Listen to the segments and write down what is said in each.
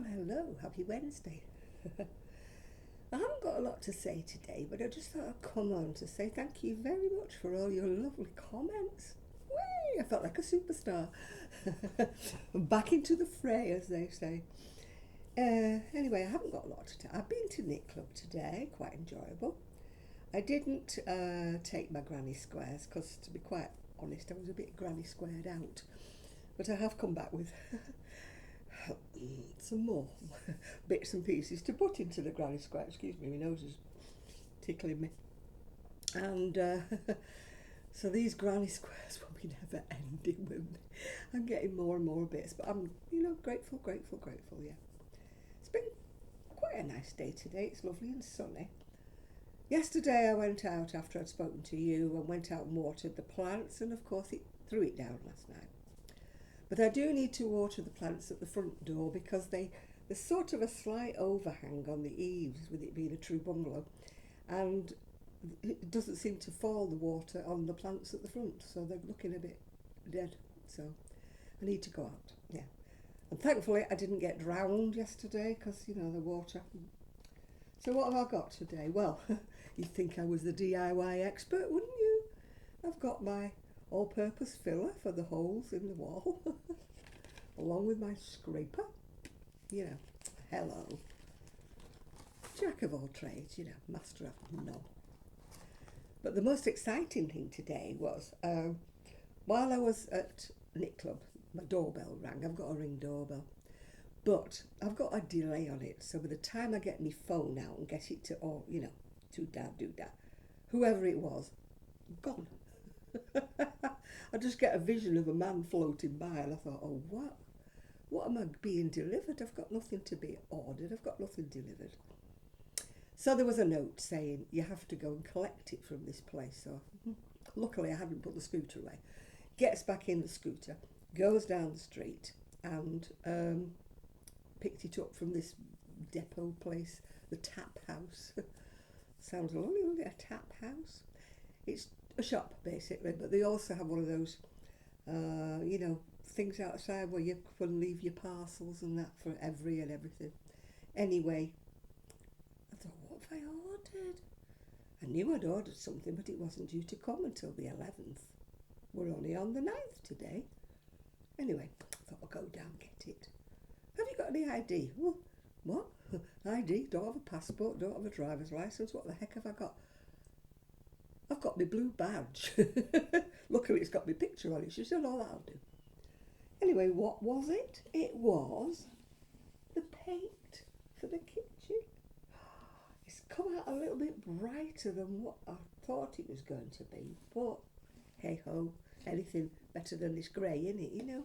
Hello, happy Wednesday. I haven't got a lot to say today, but I just thought I'd come on to say thank you very much for all your lovely comments. Whee! I felt like a superstar. Back into the fray, as they say. Anyway, I haven't got a lot to tell. I've been to knit club today, quite enjoyable. I didn't take my granny squares because, to be quite honest, I was a bit granny squared out. But I have come back with some more bits and pieces to put into the granny square. Excuse me, my nose is tickling me. And so these granny squares will be never ending with me. I'm getting more and more bits, but I'm, grateful, yeah. It's been quite a nice day today. It's lovely and sunny. Yesterday I went out after I'd spoken to you and went out and watered the plants, and of course it threw it down last night. But I do need to water the plants at the front door because there's sort of a slight overhang on the eaves with it being a true bungalow, and it doesn't seem to fall the water on the plants at the front, so they're looking a bit dead. So I need to go out, yeah. And thankfully I didn't get drowned yesterday because, the water. So what have I got today? Well, you'd think I was the DIY expert, wouldn't you? I've got my all-purpose filler for the holes in the wall, along with my scraper. Hello. Jack of all trades, master of none. But the most exciting thing today was, while I was at knit club, my doorbell rang. I've got a Ring doorbell, but I've got a delay on it. So by the time I get my phone out and get it to, do that, whoever it was, gone. I just get a vision of a man floating by, and I thought, oh, what am I being delivered? I've got nothing to be ordered. I've got nothing delivered. So there was a note saying you have to go and collect it from this place. So luckily I hadn't put the scooter away. Gets back in the scooter, goes down the street, and picked it up from this depot place, the Tap House. Sounds lovely, doesn't it? A tap house. It's a shop basically, but they also have one of those, things outside where you can leave your parcels and that for every and everything. Anyway, I thought, what have I ordered? I knew I'd ordered something, but it wasn't due to come until the 11th. We're only on the 9th today. Anyway, I thought I'll go down and get it. Have you got any ID? Well, what? ID? Don't have a passport, don't have a driver's license. What the heck have I got? I've got my blue badge. Luckily it's got my picture on it. She said, oh, that'll do. Anyway, what was it? It was the paint for the kitchen. It's come out a little bit brighter than what I thought it was going to be. But, hey ho, anything better than this grey, innit,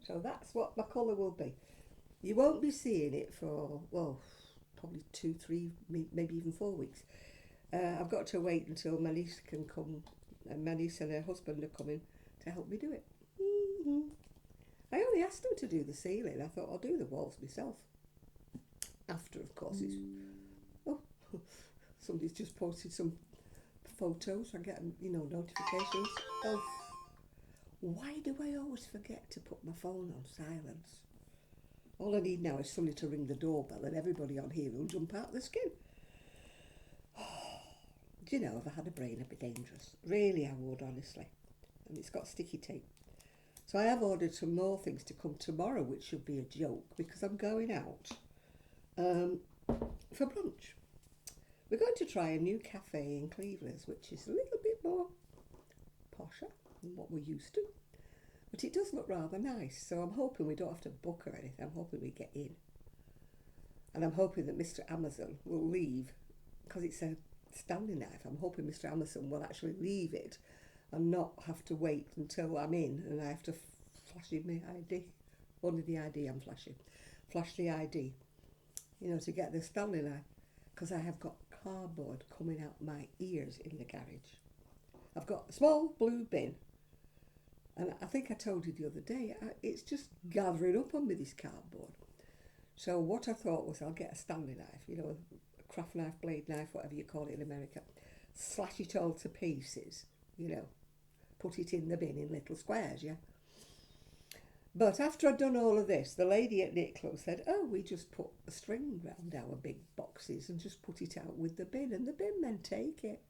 So that's what my colour will be. You won't be seeing it for, probably 2, 3, maybe even 4 weeks. I've got to wait until my niece can come, and my niece and her husband are coming to help me do it. Mm-hmm. I only asked them to do the ceiling. I thought I'll do the walls myself. After, of course, it's... Oh, somebody's just posted some photos. I get, notifications of... Why do I always forget to put my phone on silence? All I need now is somebody to ring the doorbell and everybody on here will jump out of their skin. Do you know, if I had a brain, I'd be dangerous. Really, I would, honestly. And it's got sticky tape. So I have ordered some more things to come tomorrow, which should be a joke, because I'm going out for brunch. We're going to try a new cafe in Cleveland's, which is a little bit more posher than what we're used to. But it does look rather nice, so I'm hoping we don't have to book or anything. I'm hoping we get in. And I'm hoping that Mr. Amazon will leave, because it's a Stanley knife. I'm hoping Mr. Amazon will actually leave it and not have to wait until I'm in and I have to flash in my ID. Only the ID I'm flashing. Flash the ID, to get the Stanley knife, because I have got cardboard coming out my ears in the garage. I've got a small blue bin, and I think I told you the other day, it's just gathering up on me, this cardboard. So what I thought was I'll get a Stanley knife, a craft knife, blade knife, whatever you call it in America, slash it all to pieces, put it in the bin in little squares, yeah. But after I'd done all of this, the lady at Knit Club said, oh, we just put a string round our big boxes and just put it out with the bin, and the bin men take it.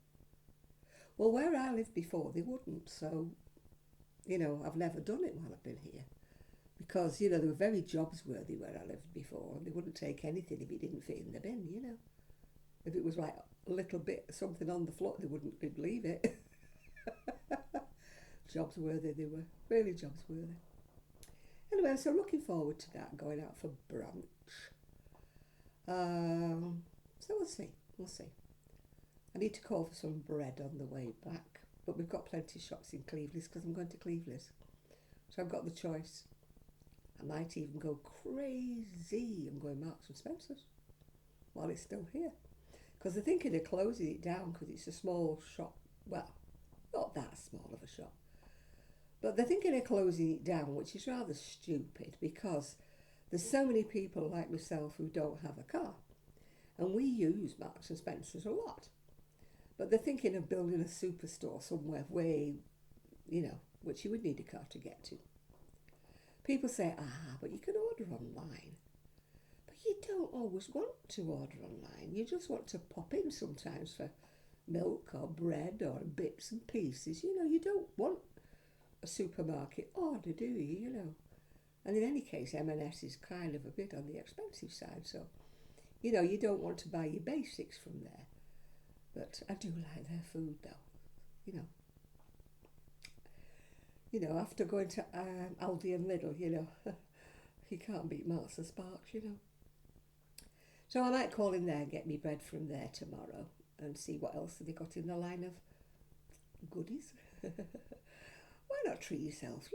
Well, where I lived before, they wouldn't. So, I've never done it while I've been here. Because, they were very jobs worthy where I lived before, and they wouldn't take anything if it didn't fit in the bin. If it was like a little bit something on the floor, they'd leave it. Jobs worthy they were, really jobs worthy. Anyway, so looking forward to that, going out for brunch. So we'll see. I need to call for some bread on the way back, but we've got plenty of shops in Cleveland because I'm going to Cleveland. So I've got the choice. I might even go crazy and go in Marks and Spencer's while it's still here. Because they're thinking of closing it down because it's a small shop. Well, not that small of a shop. But they're thinking of closing it down, which is rather stupid because there's so many people like myself who don't have a car. And we use Marks and Spencer's a lot. But they're thinking of building a superstore somewhere way, which you would need a car to get to. People say, but you can order online. But you don't always want to order online. You just want to pop in sometimes for milk or bread or bits and pieces. You don't want a supermarket order, do you? And in any case, M&S is kind of a bit on the expensive side. So, you don't want to buy your basics from there. But I do like their food, though. After going to Aldi and Lidl, you can't beat Marks and Sparks, So I might call in there and get me bread from there tomorrow and see what else they got in the line of goodies. Why not treat yourself?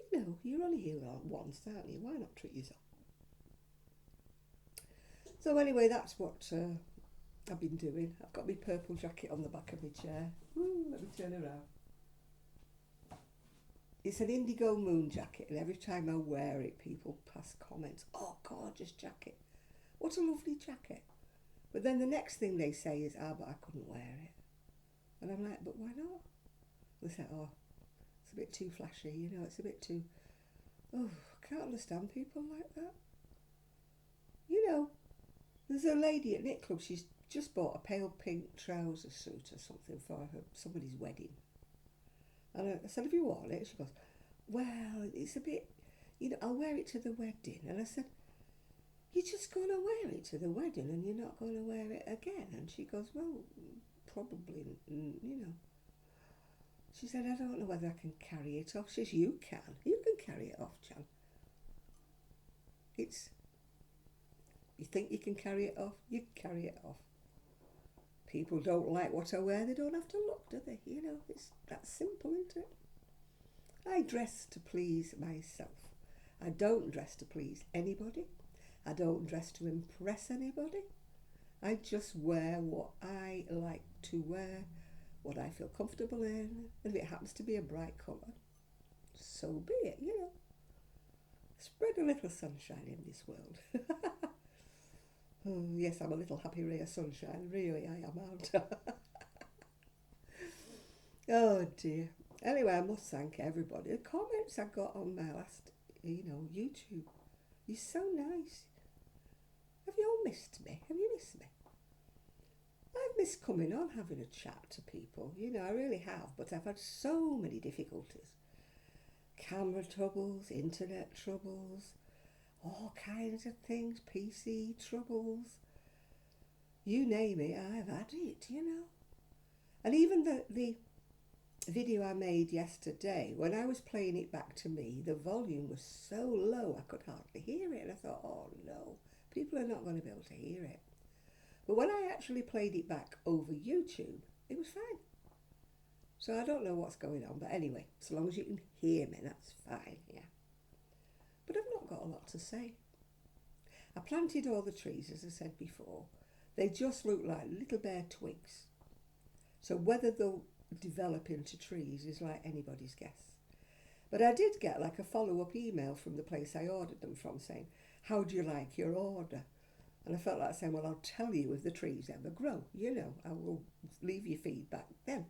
You're only here once, aren't you? Why not treat yourself? So anyway, that's what I've been doing. I've got my purple jacket on the back of my chair. Let me turn around. It's an indigo moon jacket, and every time I wear it, people pass comments. Oh, gorgeous jacket. What a lovely jacket. But then the next thing they say is, but I couldn't wear it. And I'm like, but why not? They say, it's a bit too flashy, it's a bit too... Oh, I can't understand people like that. There's a lady at Knit Club, she's just bought a pale pink trouser suit or something for somebody's wedding. And I said, have you worn it? She goes, well, it's a bit, I'll wear it to the wedding. And I said, you're just going to wear it to the wedding and you're not going to wear it again? And she goes, well, probably, She said, I don't know whether I can carry it off. She says, you can carry it off, Jan. You think you can carry it off? You carry it off. People don't like what I wear, they don't have to look, do they? It's that simple, isn't it? I dress to please myself. I don't dress to please anybody. I don't dress to impress anybody. I just wear what I like to wear, what I feel comfortable in, and if it happens to be a bright colour, so be it, Spread a little sunshine in this world. Oh, yes, I'm a little happy ray of sunshine. Really, I am, aren't I? Oh, dear. Anyway, I must thank everybody. The comments I got on my last, YouTube. You're so nice. Have you all missed me? Have you missed me? I've missed coming on, having a chat to people. I really have. But I've had so many difficulties. Camera troubles, internet troubles, all kinds of things, PC troubles, you name it, I've had it, And even the video I made yesterday, when I was playing it back to me, the volume was so low I could hardly hear it. And I thought, oh no, people are not going to be able to hear it. But when I actually played it back over YouTube, it was fine. So I don't know what's going on, but anyway, so long as you can hear me, that's fine, yeah. But I've not got a lot to say. I planted all the trees, as I said before. They just look like little bare twigs. So whether they'll develop into trees is like anybody's guess. But I did get like a follow-up email from the place I ordered them from saying, how do you like your order? And I felt like saying, well, I'll tell you if the trees ever grow. I will leave you feedback then.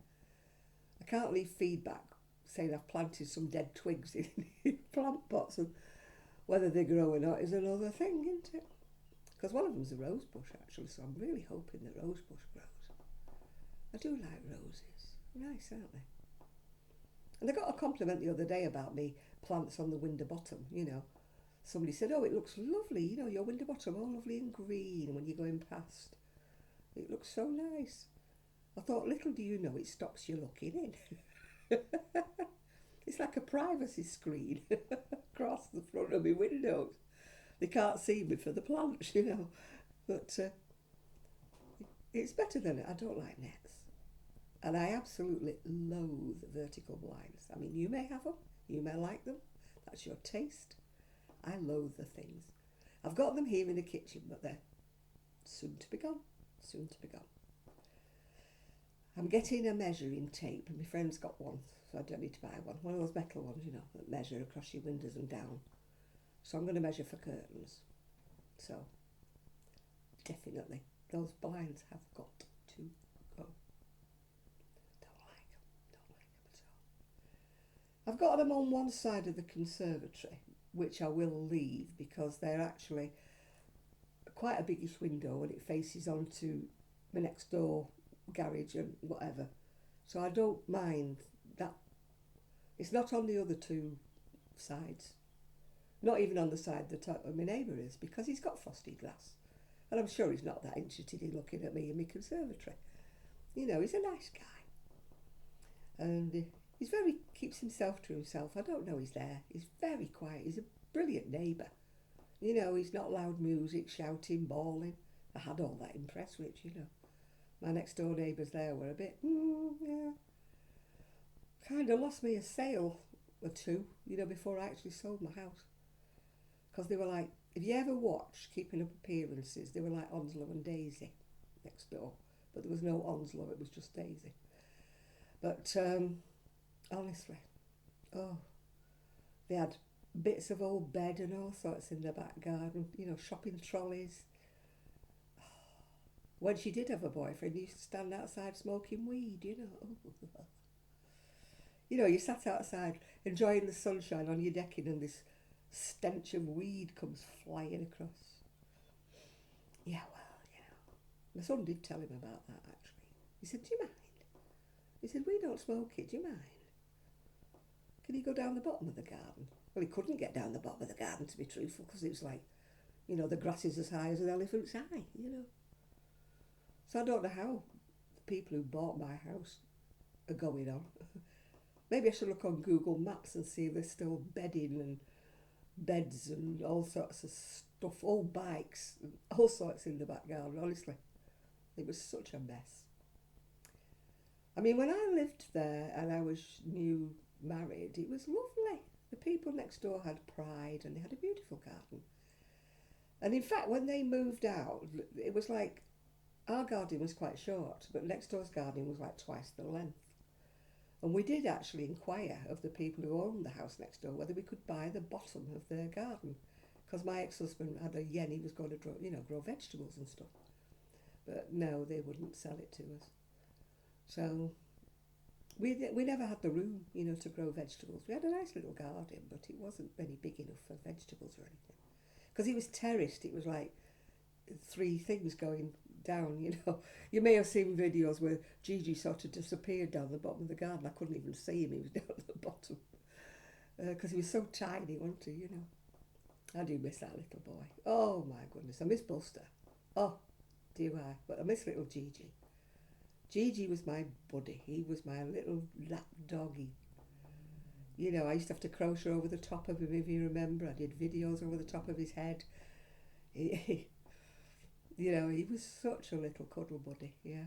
I can't leave feedback saying I've planted some dead twigs in plant pots and Whether they grow or not is another thing, isn't it? Because one of them's a rose bush, actually, so I'm really hoping the rose bush grows. I do like roses. Nice, aren't they? And I got a compliment the other day about me plants on the window bottom, you know. Somebody said, oh, it looks lovely, you know, your window bottom, all lovely and green when you're going past. It looks so nice. I thought, little do you know, it stops you looking in. It's like a privacy screen across the front of my windows. They can't see me for the plants, you know. But it's better than it. I don't like nets. And I absolutely loathe vertical blinds. I mean, you may have them, you may like them. That's your taste. I loathe the things. I've got them here in the kitchen, but they're soon to be gone. Soon to be gone. I'm getting a measuring tape, and my friend's got one, so I don't need to buy one. One of those metal ones, you know, that measure across your windows and down. So I'm going to measure for curtains. So, definitely, those blinds have got to go. Don't like them at all. I've got them on one side of the conservatory, which I will leave because they're actually quite a biggish window and it faces onto the next door garage and whatever. So I don't mind that. It's not on the other two sides. Not even on the side that my neighbour is, because he's got frosted glass. And I'm sure he's not that interested in looking at me in my conservatory. You know, he's a nice guy. And he's keeps himself to himself. I don't know he's there. He's very quiet. He's a brilliant neighbour. You know, he's not loud music, shouting, bawling. I had all that in Prestwich, you know. My next door neighbours there were a bit, yeah. Kind of lost me a sale or two, you know, before I actually sold my house. Because they were like, if you ever watch Keeping Up Appearances, they were like Onslow and Daisy next door. But there was no Onslow, it was just Daisy. But honestly, they had bits of old bed and all sorts in the back garden, you know, shopping trolleys. When she did have a boyfriend, he used to stand outside smoking weed, you know. You know, you sat outside enjoying the sunshine on your decking and this stench of weed comes flying across. Yeah, well, you know. My son did tell him about that, actually. He said, do you mind? He said, we don't smoke it, do you mind? Can he go down the bottom of the garden? Well, he couldn't get down the bottom of the garden, to be truthful, because it was like, you know, the grass is as high as an elephant's eye, you know. So I don't know how the people who bought my house are going on. Maybe I should look on Google Maps and see if there's still bedding and beds and all sorts of stuff, old bikes, and all sorts in the back garden, honestly. It was such a mess. I mean, when I lived there and I was new married, it was lovely. The people next door had pride and they had a beautiful garden. And in fact, when they moved out, it was like, our garden was quite short, but next door's garden was like twice the length. And we did actually inquire of the people who owned the house next door whether we could buy the bottom of their garden, because my ex-husband had a yen, he was going to grow vegetables and stuff. But no, they wouldn't sell it to us. So we never had the room, you know, to grow vegetables. We had a nice little garden, but it wasn't very big enough for vegetables or anything. Because it was terraced, it was like 3 things going down, you know. You may have seen videos where Gigi sort of disappeared down the bottom of the garden. I couldn't even see him, he was down at the bottom. Because he was so tiny, wasn't he, you know. I do miss that little boy. Oh my goodness, I miss Buster. Oh, do I? But I miss little Gigi. Gigi was my buddy. He was my little lap doggy. You know, I used to have to crochet over the top of him, if you remember. I did videos over the top of his head. You know, he was such a little cuddle buddy, yeah.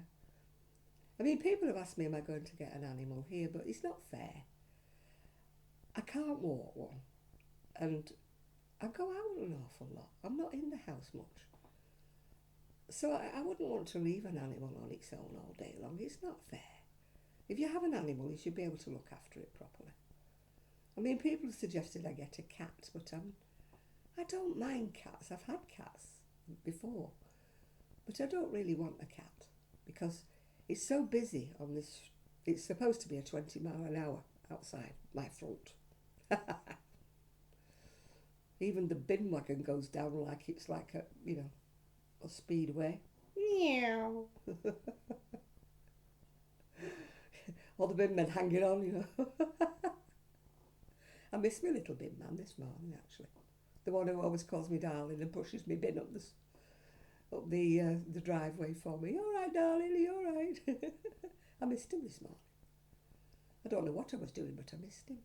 I mean, people have asked me, am I going to get an animal here? But it's not fair. I can't walk one. And I go out an awful lot. I'm not in the house much. So I wouldn't want to leave an animal on its own all day long. It's not fair. If you have an animal, you should be able to look after it properly. I mean, people have suggested I get a cat, but I don't mind cats. I've had cats before. But I don't really want a cat because it's so busy on this. It's supposed to be a 20 mile an hour outside my front. Even the bin wagon goes down like it's like a, a speedway. Meow. Or the bin men hanging on. I miss my little bin man this morning, actually. The one who always calls me darling and pushes me bin up the driveway for me. You all right, darling? Are you all right? I missed him this morning. I don't know what I was doing, but I missed him.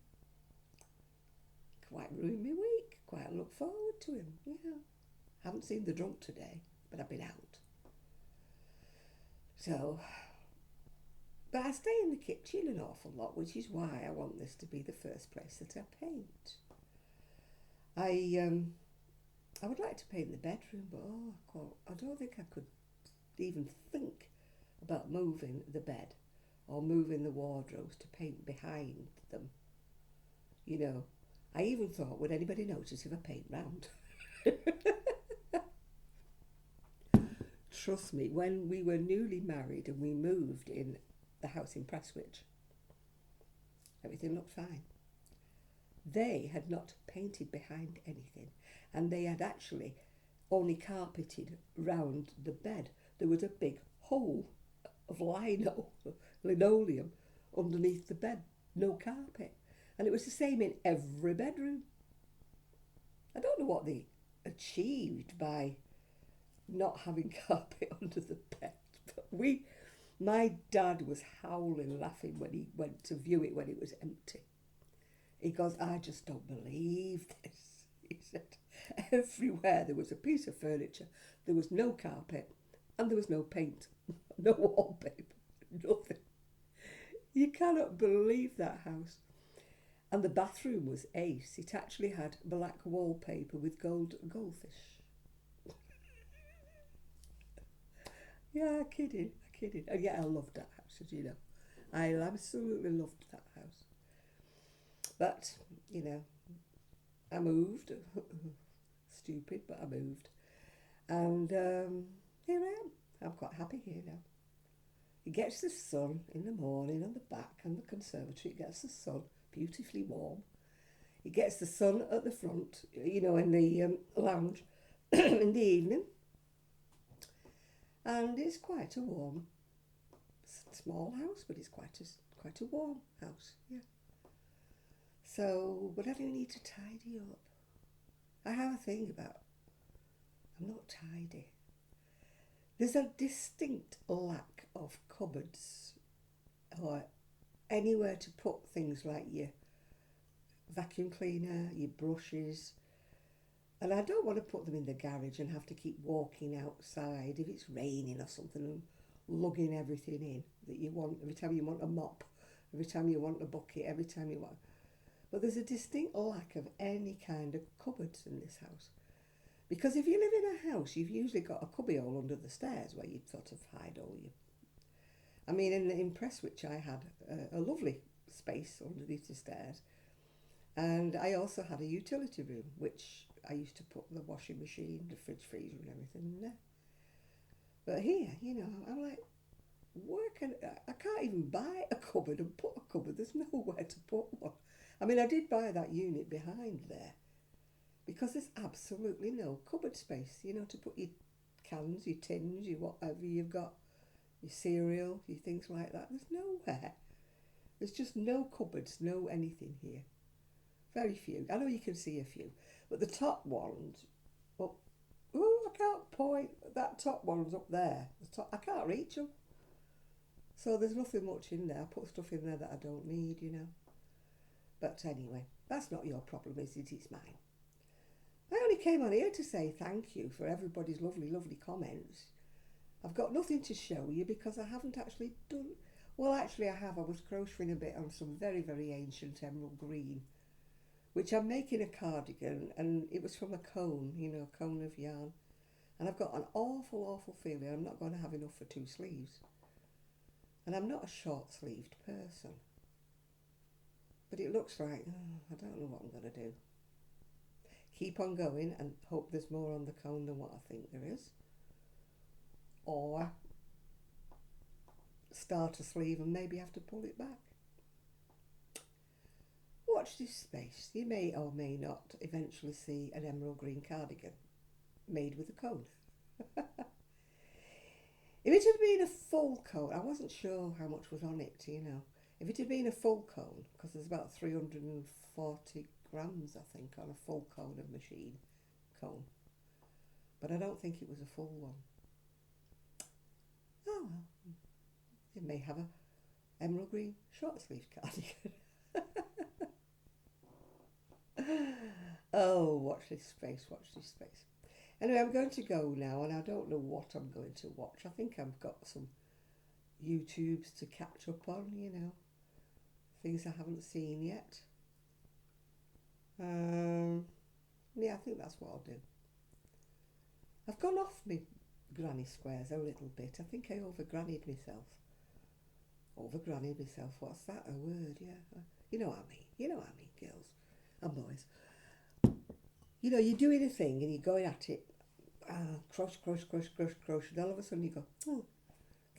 Quite ruined my week. Quite look forward to him. Haven't seen the drunk today, but I've been out. So, but I stay in the kitchen an awful lot, which is why I want this to be the first place that I paint. I would like to paint the bedroom, but I don't think I could even think about moving the bed or moving the wardrobes to paint behind them. I even thought, would anybody notice if I paint round? Trust me, when we were newly married and we moved in the house in Prestwich, everything looked fine. They had not painted behind anything, and they had actually only carpeted round the bed. There was a big hole of linoleum underneath the bed, no carpet. And it was the same in every bedroom. I don't know what they achieved by not having carpet under the bed. But my dad was howling laughing when he went to view it when it was empty. He goes, I just don't believe this. He said, everywhere there was a piece of furniture, there was no carpet, and there was no paint, no wallpaper, nothing. You cannot believe that house. And the bathroom was ace. It actually had black wallpaper with goldfish. Yeah, kidding. And yeah, I loved that house, as you know. I absolutely loved that house. But, I moved. Stupid, but I moved. And here I am. I'm quite happy here now. It gets the sun in the morning on the back and the conservatory. It gets the sun beautifully warm. It gets the sun at the front, in the lounge in the evening. And it's quite a warm, small house, but it's quite a warm house, yeah. So, but I do need to tidy up. I have a thing about, I'm not tidy. There's a distinct lack of cupboards or anywhere to put things like your vacuum cleaner, your brushes. And I don't want to put them in the garage and have to keep walking outside if it's raining or something and lugging everything in that you want every time you want a mop, every time you want a bucket, every time you want. But there's a distinct lack of any kind of cupboards in this house. Because if you live in a house, you've usually got a cubbyhole under the stairs where you'd sort of hide all your... I mean, in Prestwich I had a lovely space underneath the stairs. And I also had a utility room, which I used to put the washing machine, the fridge, freezer and everything in there. But here, I'm like, I can't even buy a cupboard and put a cupboard. There's nowhere to put one. I mean, I did buy that unit behind there because there's absolutely no cupboard space, to put your cans, your tins, your whatever you've got, your cereal, your things like that. There's nowhere. There's just no cupboards, no anything here. Very few. I know you can see a few, but the top ones, I can't point. That top one's up there. I can't reach them. So there's nothing much in there. I put stuff in there that I don't need, But anyway, that's not your problem, is it? It's mine. I only came on here to say thank you for everybody's lovely, lovely comments. I've got nothing to show you because I haven't actually done... Well, actually I have. I was crocheting a bit on some very, very ancient emerald green, which I'm making a cardigan, and it was from a cone, a cone of yarn. And I've got an awful, awful feeling I'm not going to have enough for 2 sleeves. And I'm not a short-sleeved person. But it looks like, I don't know what I'm going to do. Keep on going and hope there's more on the cone than what I think there is. Or start a sleeve and maybe have to pull it back. What watch this space. You may or may not eventually see an emerald green cardigan made with a cone. If it had been a full cone, I wasn't sure how much was on it, you know. If it had been a full cone, because there's about 340 grams, I think, on a full cone of machine cone. But I don't think it was a full one. Oh well, you may have a emerald green short sleeve cardigan. Oh, watch this space, watch this space. Anyway, I'm going to go now, and I don't know what I'm going to watch. I think I've got some YouTubes to catch up on, you know, things I haven't seen yet. Yeah, I think that's what I'll do. I've gone off my granny squares a little bit. I think I over-grannied myself. Over-grannied myself, what's that, a word, yeah. You know what I mean, girls and boys. You know, you're doing a thing and you're going at it, crush, and all of a sudden you go, oh,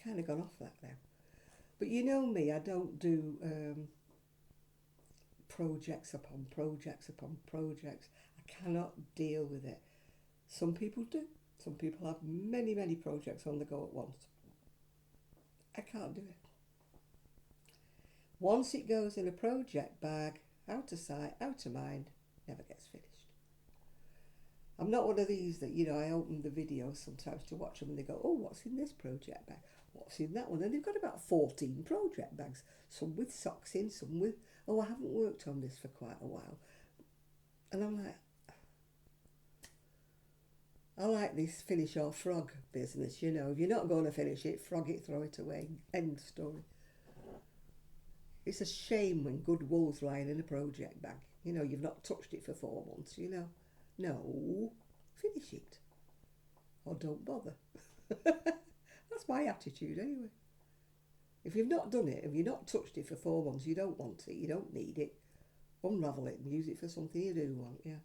kind of gone off that now. But you know me, I don't do projects upon projects upon projects. I cannot deal with it. Some people do. Some people have many, many projects on the go at once. I can't do it. Once it goes in a project bag, out of sight, out of mind, never gets finished. I'm not one of these that, you know, I open the videos sometimes to watch them and they go, oh, what's in this project bag? What's in that one? And they've got about 14 project bags, some with socks in, some with, oh, I haven't worked on this for quite a while. And I'm like, I like this finish or frog business, you know. If you're not going to finish it, frog it, throw it away, end story. It's a shame when good wool's lying in a project bag. You know, you've not touched it for 4 months, you know. No, finish it. Or don't bother. That's my attitude anyway. If you've not done it, if you've not touched it for 4 months, you don't want it, you don't need it, unravel it and use it for something you do want, yeah.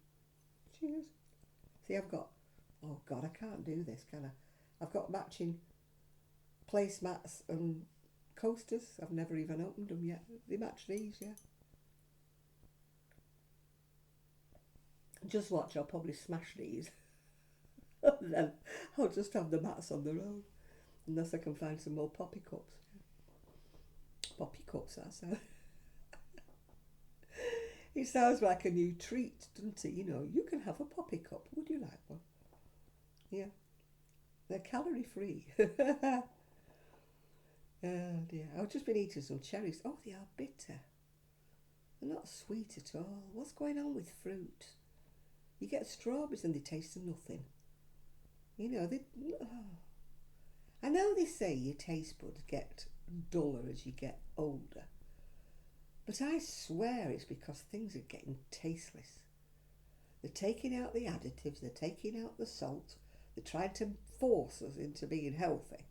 Cheers. See, I've got, oh God, I can't do this, can I? I've got matching placemats and coasters. I've never even opened them yet. They match these, yeah. Just watch, I'll probably smash these. And then I'll just have the mats on their own. Unless I can find some more poppy cups. Poppy cups, that sounds. It sounds like a new treat, doesn't it? You know, you can have a poppy cup. Would you like one? Yeah. They're calorie free. Oh dear. I've just been eating some cherries. Oh, they are bitter. They're not sweet at all. What's going on with fruit? You get strawberries and they taste of nothing. You know, I know they say your taste buds get duller as you get older. But I swear it's because things are getting tasteless. They're taking out the additives, they're taking out the salt, they're trying to force us into being healthy.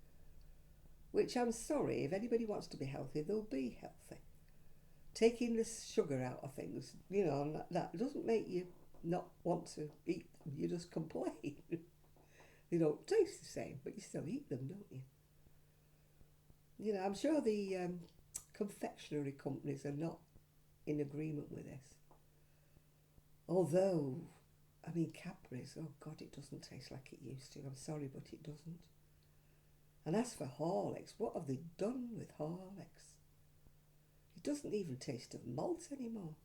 Which I'm sorry, if anybody wants to be healthy, they'll be healthy. Taking the sugar out of things, you know, that doesn't make you not want to eat them, you just complain. They don't taste the same, but you still eat them, don't you? You know, I'm sure the confectionery companies are not in agreement with this. Although, I mean, Cadbury's, oh God, it doesn't taste like it used to. I'm sorry, but it doesn't. And as for Horlicks, what have they done with Horlicks? It doesn't even taste of malt anymore.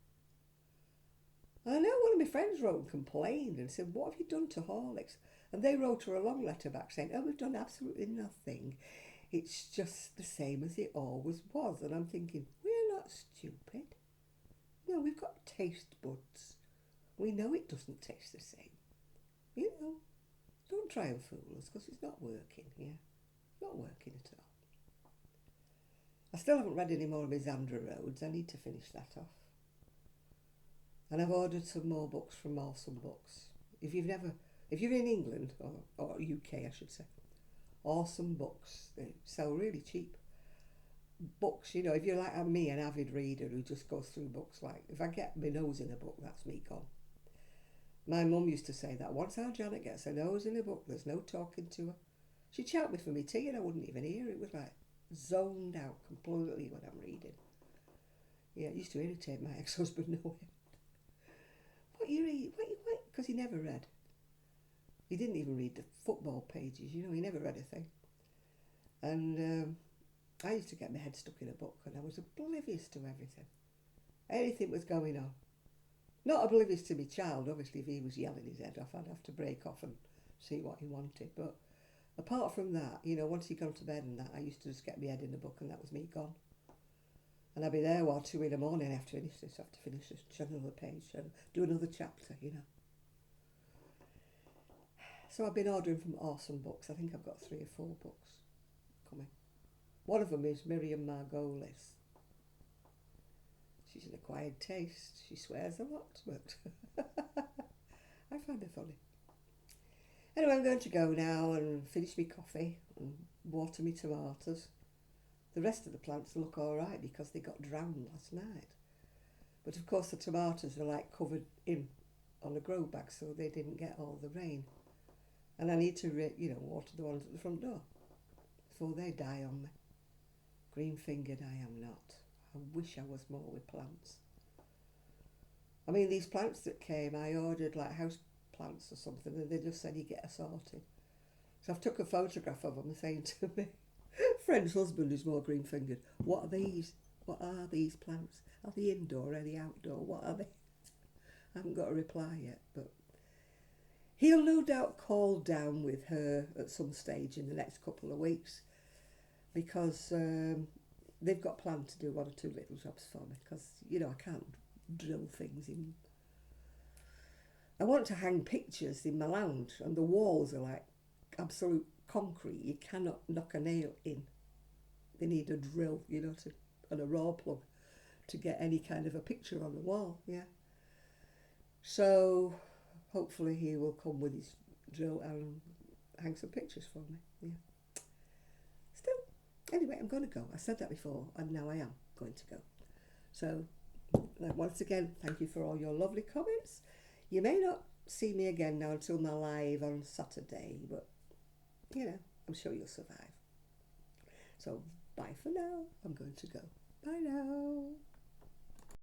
I know one of my friends wrote and complained and said, what have you done to Horlicks? And they wrote her a long letter back saying, oh, we've done absolutely nothing. It's just the same as it always was. And I'm thinking, we're not stupid. No, we've got taste buds. We know it doesn't taste the same. You know, don't try and fool us because it's not working, yeah. Not working at all. I still haven't read any more of my Zandra Rhodes. I need to finish that off. And I've ordered some more books from Awesome Books. If you're in England, or UK I should say, Awesome Books. They sell really cheap books. You know, if you're like me, an avid reader who just goes through books, like, if I get my nose in a book, that's me gone. My mum used to say that once our Janet gets her nose in a book, there's no talking to her. She'd shout me for me tea and I wouldn't even hear. It was like zoned out completely when I'm reading. Yeah, it used to irritate my ex-husband, no end. What you read? What? Because he never read. He didn't even read the football pages, you know, he never read a thing. And I used to get my head stuck in a book and I was oblivious to everything. Anything was going on. Not oblivious to my child, obviously if he was yelling his head off, I'd have to break off and see what he wanted. But apart from that, you know, once he'd gone to bed and that, I used to just get my head in the book and that was me gone. And I'd be there while 2 in the morning after finish this, have to finish this, check another page, do another chapter, you know. So I've been ordering from Awesome Books. I think I've got 3 or 4 books coming. One of them is Miriam Margolis. She's an acquired taste. She swears a lot, but I find her funny. Anyway, I'm going to go now and finish my coffee and water my tomatoes. The rest of the plants look all right because they got drowned last night. But of course the tomatoes are like covered in on a grow bag, so they didn't get all the rain. And I need to, water the ones at the front door before they die on me. Green-fingered I am not. I wish I was more with plants. I mean, these plants that came, I ordered like house plants or something, and they just said you get assorted. So I've took a photograph of them saying to me, friend's husband is more green-fingered. What are these? What are these plants? Are they indoor? Are they outdoor? What are they? I haven't got a reply yet, but he'll no doubt call down with her at some stage in the next couple of weeks because they've got planned to do 1 or 2 little jobs for me because, you know, I can't drill things in. I want to hang pictures in my lounge and the walls are like absolute concrete. You cannot knock a nail in. They need a drill, you know, and a raw plug to get any kind of a picture on the wall, yeah. So hopefully he will come with his drill and hang some pictures for me, yeah. Still, anyway, I'm going to go. I said that before and now I am going to go. So once again, thank you for all your lovely comments. You may not see me again now until my live on Saturday, but, you know, I'm sure you'll survive. So bye for now. I'm going to go. Bye now.